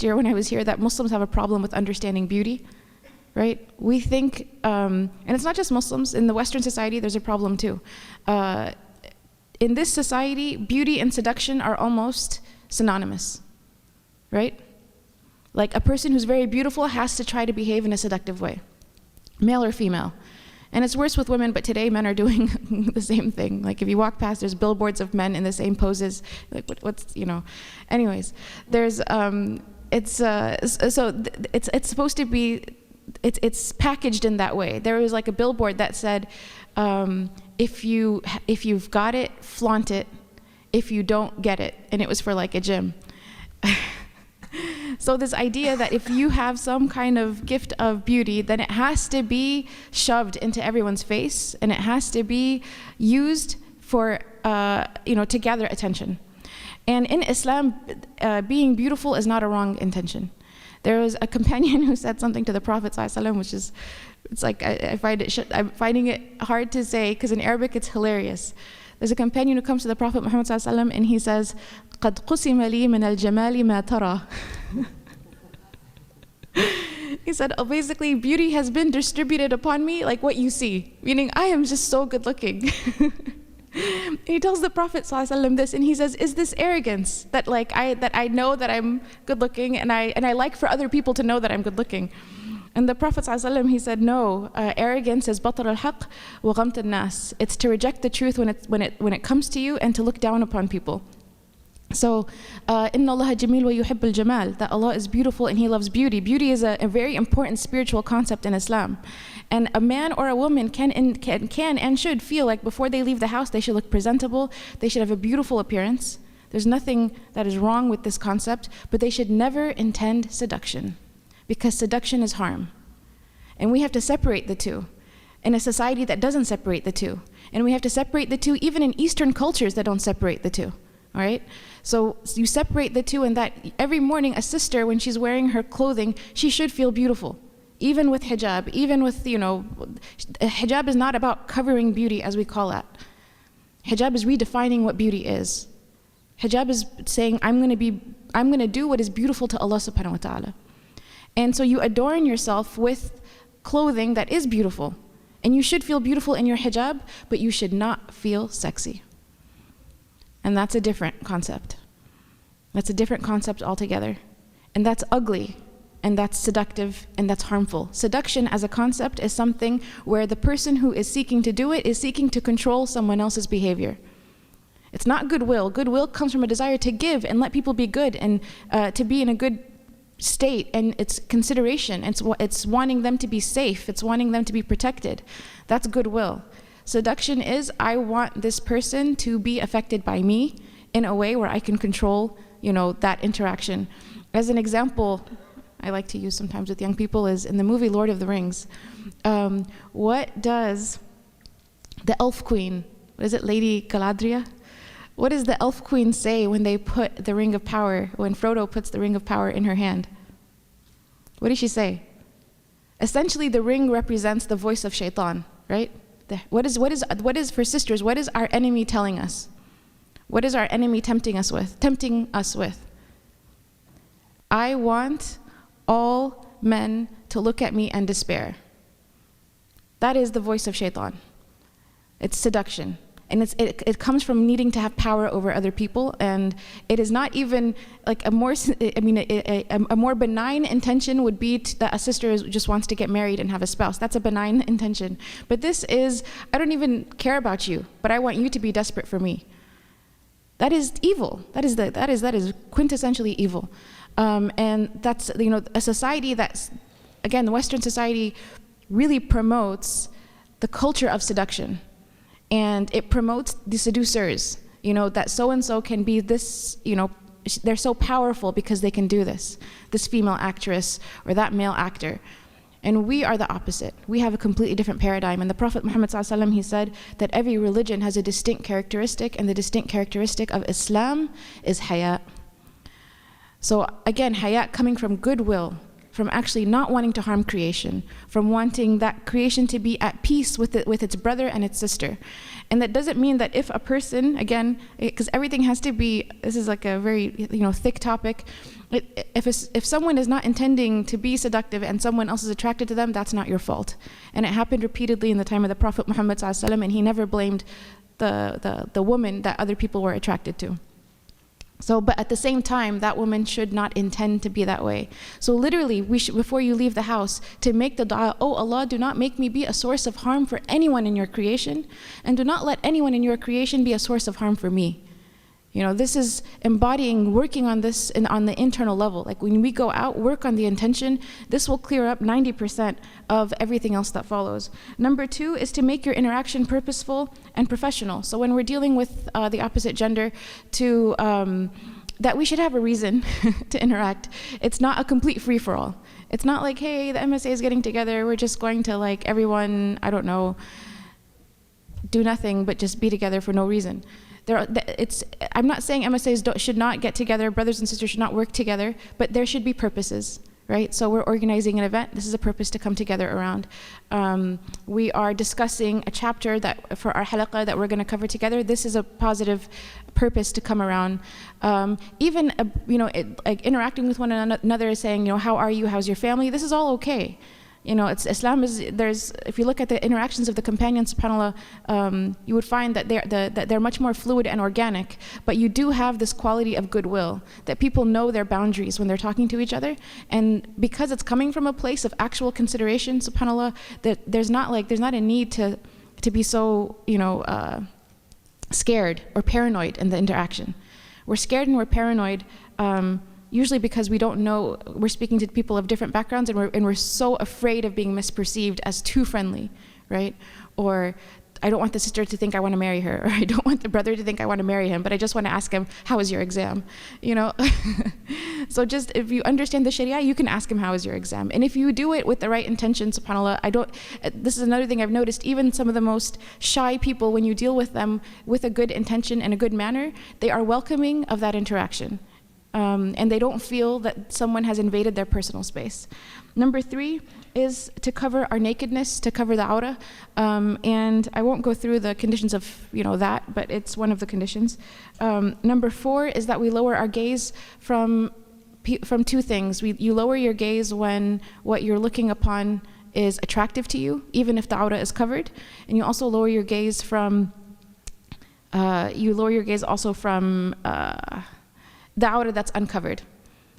last year when I was here that Muslims have a problem with understanding beauty, right? We think, and it's not just Muslims, in the Western society there's a problem too. In this society, beauty and seduction are almost synonymous, right? Like a person who's very beautiful has to try to behave in a seductive way, male or female. And it's worse with women, but today men are doing the same thing. Like if you walk past, there's billboards of men in the same poses. Like what's, you know. Anyways, there's, it's supposed to be, it's packaged in that way. There was like a billboard that said, if you've got it, flaunt it. If you don't, get it. And it was for like a gym. So this idea that if you have some kind of gift of beauty, then it has to be shoved into everyone's face, and it has to be used for, to gather attention. And in Islam, being beautiful is not a wrong intention. There was a companion who said something to the Prophet ﷺ, which is, it's like, I'm finding it hard to say, because in Arabic it's hilarious. There's a companion who comes to the Prophet Muhammad ﷺ and he says, قَدْ قُسِمَ لِي مِنَ الْجَمَالِ مَا تَرَى. He said, oh, basically, beauty has been distributed upon me like what you see, meaning I am just so good looking. He tells the Prophet ﷺ this, and he says, is this arrogance that I know that I'm good looking, and I like for other people to know that I'm good looking? And the Prophet ﷺ, he said, no, arrogance is batar al-haq wa ghamt al-nas. It's to reject the truth when it comes to you and to look down upon people. So, inna Allah jameel wa yuhibb al-jamal, that Allah is beautiful and He loves beauty. Beauty is a very important spiritual concept in Islam. And a man or a woman can and should feel like before they leave the house, they should look presentable, they should have a beautiful appearance. There's nothing that is wrong with this concept, but they should never intend seduction, because seduction is harm. And we have to separate the two in a society that doesn't separate the two. And we have to separate the two even in Eastern cultures that don't separate the two. All right? So you separate the two, and that every morning a sister, when she's wearing her clothing, she should feel beautiful. Even with hijab, even with, hijab is not about covering beauty as we call it. Hijab is redefining what beauty is. Hijab is saying, I'm going to do what is beautiful to Allah subhanahu wa ta'ala. And so you adorn yourself with clothing that is beautiful. And you should feel beautiful in your hijab, but you should not feel sexy. And that's a different concept. That's a different concept altogether. And that's ugly, and that's seductive, and that's harmful. Seduction as a concept is something where the person who is seeking to do it is seeking to control someone else's behavior. It's not goodwill. Goodwill comes from a desire to give and let people be good and to be in a good state, and it's consideration. It's wanting them to be safe. It's wanting them to be protected. That's goodwill. Seduction is, I want this person to be affected by me in a way where I can control, that interaction. As an example, I like to use sometimes with young people is in the movie Lord of the Rings. What does the elf queen, what is it, Lady Galadriel? What does the elf queen say when they put the ring of power, when Frodo puts the ring of power in her hand? What does she say? Essentially, the ring represents the voice of shaitan, right? What is for sisters, what is our enemy telling us? What is our enemy tempting us with? I want all men to look at me and despair. That is the voice of shaitan. It's seduction. And it comes from needing to have power over other people, and it is not even like a more benign intention would be that a sister just wants to get married and have a spouse. That's a benign intention. But this is, I don't even care about you, but I want you to be desperate for me. That is evil. That is quintessentially evil. And that's a society that's, again, the Western society really promotes the culture of seduction. And it promotes the seducers, that so-and-so can be this, they're so powerful because they can do this female actress or that male actor. And we are the opposite. We have a completely different paradigm. And the Prophet Muhammad ﷺ, he said that every religion has a distinct characteristic, and the distinct characteristic of Islam is haya. So again, haya coming from goodwill, from actually not wanting to harm creation, from wanting that creation to be at peace with its brother and its sister. And that doesn't mean that if a person, again, because everything has to be, this is like a very thick topic, if someone is not intending to be seductive and someone else is attracted to them, that's not your fault. And it happened repeatedly in the time of the Prophet Muhammad ﷺ, and he never blamed the woman that other people were attracted to. So, but at the same time, that woman should not intend to be that way. So literally, before you leave the house, to make the dua, oh Allah, do not make me be a source of harm for anyone in your creation, and do not let anyone in your creation be a source of harm for me. This is embodying, working on this on the internal level. Like when we go out, work on the intention, this will clear up 90% of everything else that follows. Number 2 is to make your interaction purposeful and professional. So when we're dealing with the opposite gender, that we should have a reason to interact. It's not a complete free-for-all. It's not like, hey, the MSA is getting together, we're just going to like everyone, I don't know, do nothing but just be together for no reason. I'm not saying MSAs should not get together, brothers and sisters should not work together, but there should be purposes, right? So we're organizing an event, this is a purpose to come together around. We are discussing a chapter for our halaqah that we're going to cover together. This is a positive purpose to come around. Even like interacting with one another, saying, how are you, how's your family? This is all okay. Islam is, if you look at the interactions of the companions, subhanAllah, you would find that they're much more fluid and organic, but you do have this quality of goodwill, that people know their boundaries when they're talking to each other, and because it's coming from a place of actual consideration, subhanAllah, that there's not a need to be so, scared or paranoid in the interaction. We're scared and we're paranoid, usually because we don't know, we're speaking to people of different backgrounds, and we're so afraid of being misperceived as too friendly, right? Or I don't want the sister to think I want to marry her, or I don't want the brother to think I want to marry him, but I just want to ask him, how was your exam? So just if you understand the Sharia, you can ask him, how was your exam? And if you do it with the right intention, subhanAllah, this is another thing I've noticed, even some of the most shy people, when you deal with them with a good intention and a good manner, they are welcoming of that interaction. And they don't feel that someone has invaded their personal space. Number 3 is to cover our nakedness, to cover the aura. And I won't go through the conditions of that, but it's one of the conditions. Number 4 is that we lower our gaze from 2 things. You lower your gaze when what you're looking upon is attractive to you, even if the aura is covered. And you also lower your gaze from, the aura that's uncovered.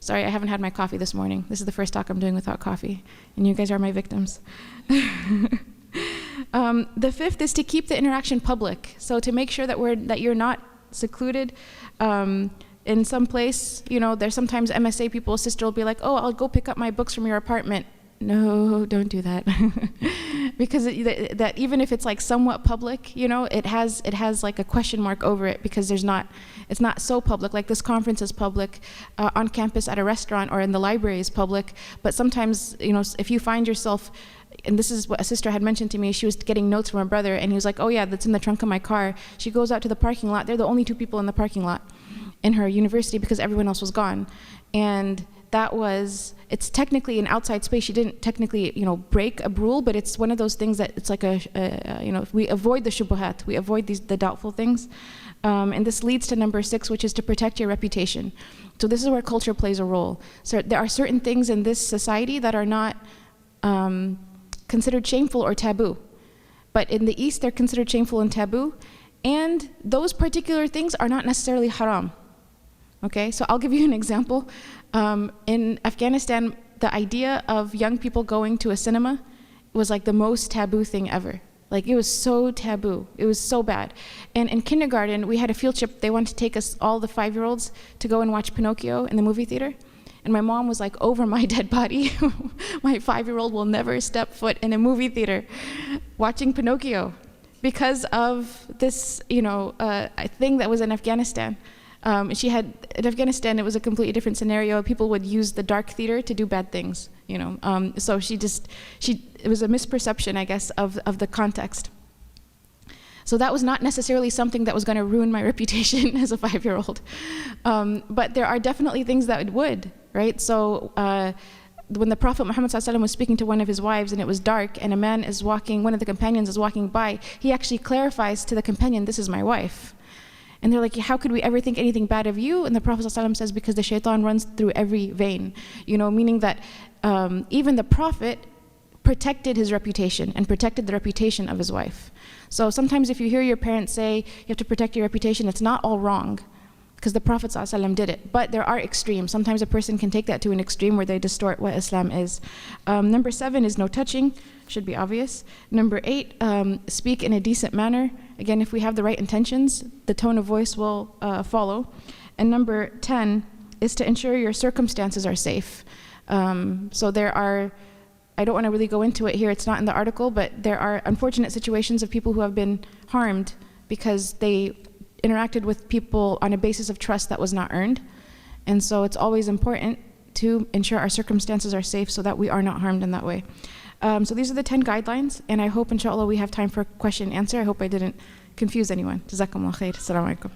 Sorry, I haven't had my coffee this morning. This is the first talk I'm doing without coffee, and you guys are my victims. The 5th is to keep the interaction public. So to make sure that you're not secluded in some place. There's sometimes MSA people, a sister will be like, oh, I'll go pick up my books from your apartment. No, don't do that. Because that even if it's like somewhat public, it has like a question mark over it, because it's not so public. Like this conference is public, on campus at a restaurant or in the library is public. But sometimes, if you find yourself, and this is what a sister had mentioned to me, she was getting notes from her brother, and he was like, oh yeah, that's in the trunk of my car. She goes out to the parking lot. They're the only 2 people in the parking lot in her university because everyone else was gone. And it's technically an outside space. She didn't technically, break a rule, but it's one of those things that it's like we avoid the shubuhat, we avoid the doubtful things. And this leads to number 6, which is to protect your reputation. So this is where culture plays a role. So there are certain things in this society that are not considered shameful or taboo. But in the East, they're considered shameful and taboo. And those particular things are not necessarily haram. Okay, so I'll give you an example. In Afghanistan, the idea of young people going to a cinema was like the most taboo thing ever. Like it was so taboo, it was so bad. And in kindergarten, we had a field trip. They wanted to take us, all the 5-year-olds, to go and watch Pinocchio in the movie theater. And my mom was like, over my dead body, my 5-year-old will never step foot in a movie theater watching Pinocchio because of this, thing that was in Afghanistan. In Afghanistan, it was a completely different scenario. People would use the dark theater to do bad things, So it was a misperception, I guess, of the context. So that was not necessarily something that was going to ruin my reputation as a 5-year-old. But there are definitely things that it would, right? So when the Prophet Muhammad ﷺ was speaking to one of his wives and it was dark and a man is walking, one of the companions is walking by, he actually clarifies to the companion, this is my wife. And they're like, how could we ever think anything bad of you? And the Prophet ﷺ says, because the shaitan runs through every vein. Meaning that even the Prophet protected his reputation and protected the reputation of his wife. So sometimes if you hear your parents say, you have to protect your reputation, it's not all wrong, because the Prophet ﷺ did it. But there are extremes. Sometimes a person can take that to an extreme where they distort what Islam is. Number 7 is no touching, should be obvious. Number 8, speak in a decent manner. Again, if we have the right intentions, the tone of voice will follow. And number 10 is to ensure your circumstances are safe. So there are, I don't want to really go into it here, it's not in the article, but there are unfortunate situations of people who have been harmed because they interacted with people on a basis of trust that was not earned. And so it's always important to ensure our circumstances are safe so that we are not harmed in that way. So these are the 10 guidelines, and I hope inshallah we have time for question and answer. I hope I didn't confuse anyone. Jazakumullah khair. Assalamu alaikum.